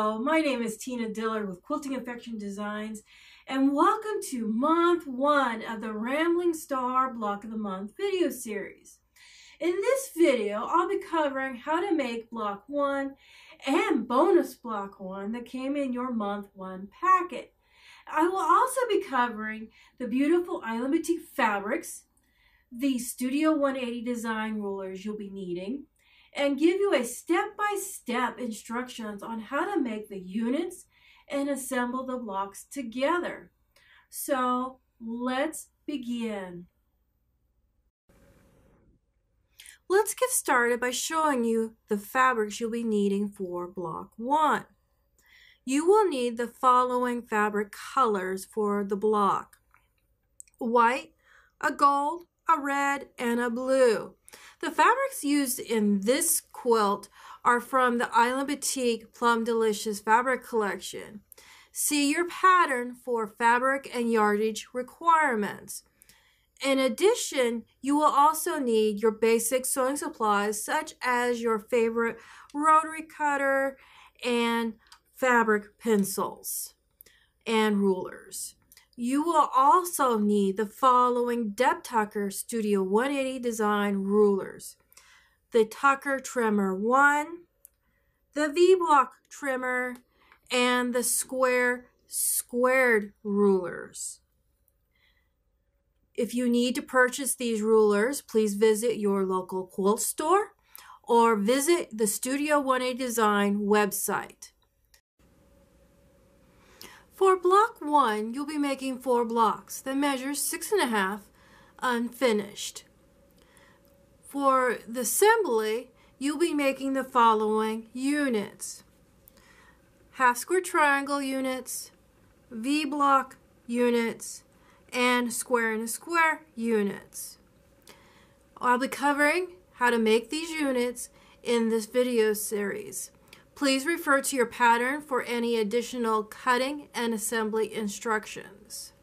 Hello, my name is Tina Dillard with Quilting Affection Designs, and welcome to month 1 of the Rambling Star Block of the Month video series. In this video, I'll be covering how to make block 1 and bonus block 1 that came in your month 1 packet. I will also be covering the beautiful Island Boutique fabrics, the Studio 180 design rulers you'll be needing, and give you a step-by-step instructions on how to make the units and assemble the blocks together. So let's begin. Let's get started by showing you the fabrics you'll be needing for block 1. You will need the following fabric colors for the block: white, a gold, a red, and a blue. The fabrics used in this quilt are from the Island Boutique Plum Delicious fabric collection. See your pattern for fabric and yardage requirements. In addition, you will also need your basic sewing supplies such as your favorite rotary cutter and fabric pencils and rulers. You will also need the following Depth Tucker Studio 180 design rulers: the Tucker Trimmer 1, the V-Block Trimmer, and the squared rulers. If you need to purchase these rulers, please visit your local quilt store or visit the Studio 180 Design website. For block 1, you'll be making 4 blocks that measure 6.5 unfinished. For the assembly, you'll be making the following units: half square triangle units, V-block units, and square and a square units. I'll be covering how to make these units in this video series. Please refer to your pattern for any additional cutting and assembly instructions.